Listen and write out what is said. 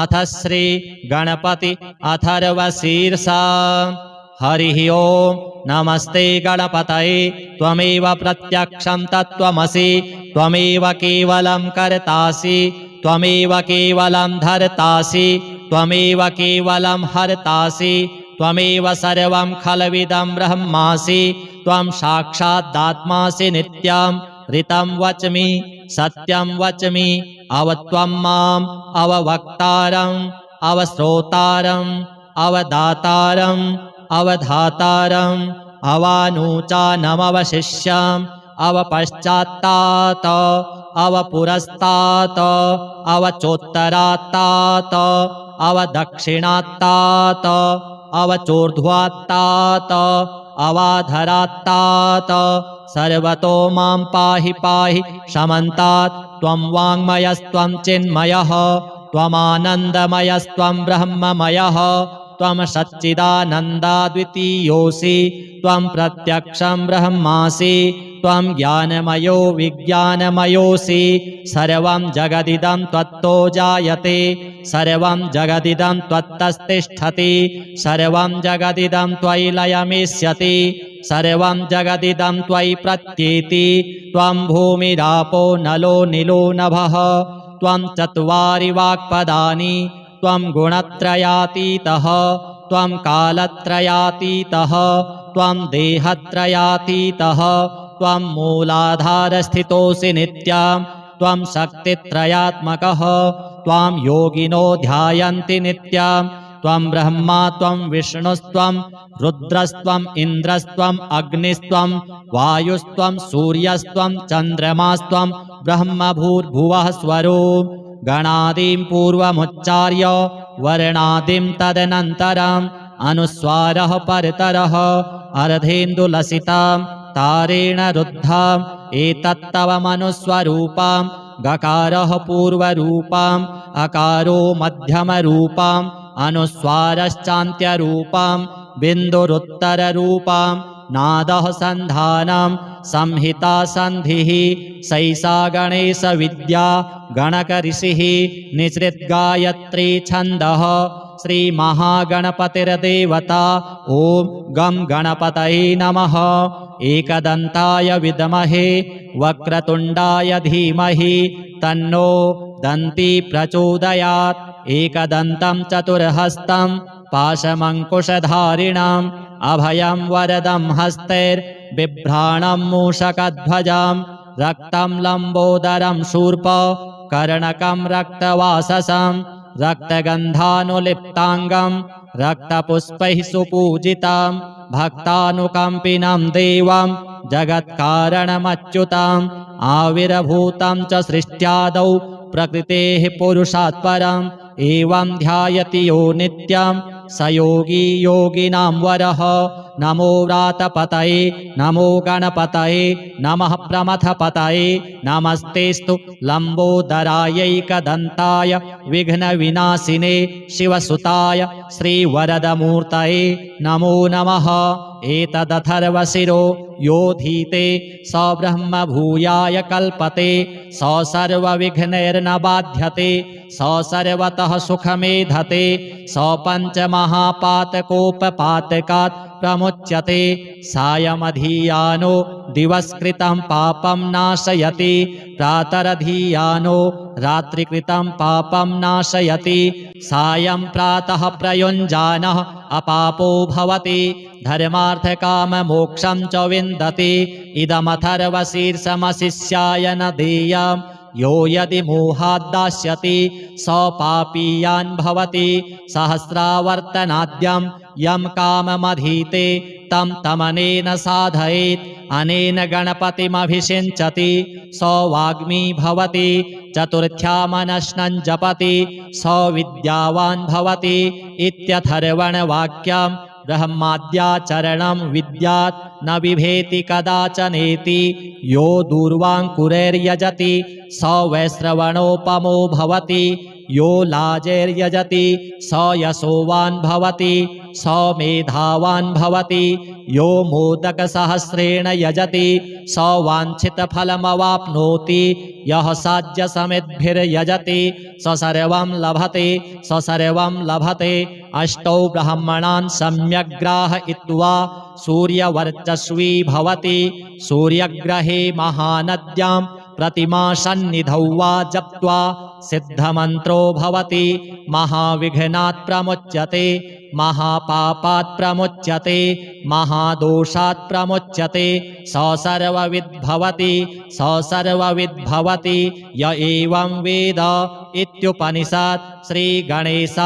अथ श्री गणपति अथर्वशीर्षा। हरिः ओम् नमस्ते गणपतये त्वमेव प्रत्यक्षं तत्त्वमसि त्वमेव केवलं कर्तासि त्वमेव केवलं धर्तासि त्वमेव केवलं हर्तासि त्वमेव सर्वं खलविदं ब्रह्मासि त्वं साक्षादात्मासि नित्यं ऋतं वच्मि सत्यं वच्मि अवत्वं माम् अववक्तारम् अवश्रोतारम् अवदातारम् अवधातारम् अवानूचानमवशिष्यम् अवपश्चात्तात् अवपुरस्तात् अवचोत्तरात्तात् अवदक्षिणात्तात् अवचोर्ध्वात्तात् अवाधरात्तात् सर्वतो मां पाहि पाहि समन्तात् त्वं वाङ्मयस्त्वं चिन्मयः त्वमानन्दमयस्त्वं ब्रह्ममयः त्वं सच्चिदानन्दाद्वितीयोऽसि त्वं प्रत्यक्षं ब्रह्मासि त्वं ज्ञानमयो विज्ञानमयोऽसि सर्वं जगदिदं त्वत्तो जायते सर्वं जगदिदं त्वत्तस्तिष्ठति सर्वं जगदिदं त्वयि लयमिष्यति सर्वं जगदिदं त्वयि प्रत्येति त्वं भूमिरापो नलो निलो नभः त्वं चत्वारि वाक्पदानि त्वं गुणत्रयातीतः त्वं कालत्रयातीतः त्वं देहत्रयातीतः त्वं मूलाधारस्थितोऽसि नित्यं त्वं शक्तित्रयात्मकः त्वां योगिनो ध्यायन्ति नित्यं त्वं ब्रह्मा त्वं विष्णुस्त्वं रुद्रस्त्वं इन्द्रस्त्वं अग्निस्त्वं वायुस्त्वं सूर्यस्त्वं चन्द्रमास्त्वं ब्रह्मभूर्भुवः स्वरूप गणादिं पूर्वमुच्चार्य वर्णादिं तदनन्तरम् अनुस्वारः परतरः अर्धेन्दुलसितां तारेण रुद्धम् एतत्तव मनुस्वरूपं गकारः पूर्वरूपम् अकारो मध्यमरूपम् अनुस्वारश्चान्त्यरूपं बिन्दुरुत्तररूपं नादः सन्धानं संहिता सन्धिः सैषा गणेशविद्या गणकऋषिः निसृद्गायत्री छन्दः श्रीमहागणपतिर्देवता ॐ गं गणपतये नमः। एकदन्ताय विद्महे वक्रतुण्डाय धीमहि तन्नो दन्ती प्रचोदयात् एकदन्तं चतुर्हस्तं पाशमङ्कुशधारिणम् अभयं वरदं हस्तैर्बिभ्राणं मूषकध्वजं रक्तं लम्बोदरं शूर्प कर्णकं रक्तवाससं रक्तगन्धानुलिप्ताङ्गं रक्तपुष्पैः सुपूजितं भक्तानुकम्पिनं देवं जगत्कारणमच्युतम् आविर्भूतं च सृष्ट्यादौ प्रकृतेः पुरुषात् परम् एवं ध्यायति यो नित्यं स योगी योगिनां वरः। नमो व्रातपतये नमो गणपतये नमः प्रमथपतये नमस्तेस्तु लम्बोदरायैकदन्ताय विघ्नविनाशिने शिवसुताय श्रीवरदमूर्तये नमो नमः। एतदथर्वशिरो योधीते स ब्रह्मभूयाय कल्पते स सर्वविघ्नैर्न बाध्यते स सर्वतः सुखमेधते स पञ्चमहापातकोपपातकात् प्रमुच्यते सायमधीयानो दिवस्कृतं पापं नाशयति प्रातरधीयानो रात्रिकृतं पापं नाशयति सायं प्रातः प्रयुञ्जानः अपापो भवति धर्मार्थकाममोक्षं च विन्दति इदमथर्वशीर्षमशिष्याय न देयम् यो यदि मोहाद्दास्यति स पापीयान् भवति सहस्रावर्तनाद्यं यं काममधीते तं तमनेन साधयेत् अनेन गणपतिमभिषिञ्चति स वाग्मी भवति चतुर्थ्या मनश्नं जपति स विद्यावान् भवति इत्यथर्वणवाक्यम् ब्रह्माद्याचरणं विद्यात् न बिभेति कदाचनेति यो दूर्वाङ्कुरैर्यजति स वैश्रवणोपमो भवति यो लाजैर्यजति स यशोवान् भवति स मेधावान् भवति यो मोदकसहस्रेण यजति स वाञ्छितफलमवाप्नोति यः साज्यसमिद्भिर्यजति स सर्वं लभते स सर्वं लभते अष्टौ ब्राह्मणान् सम्यग्राहयित्वा सूर्यवर्चस्वी भवति सूर्यग्रहे महानद्यां प्रतिमासन्निधौ वा जप्त्वा सिद्धमन्त्रो भवति महाविघ्नात् प्रमुच्यते महापापात् प्रमुच्यते महादोषात् प्रमुच्यते स सर्वविद् भवति स सर्वविद् भवति य एवं वेद इत्युपनिषत्। श्रीगणेशार्पणमस्तु।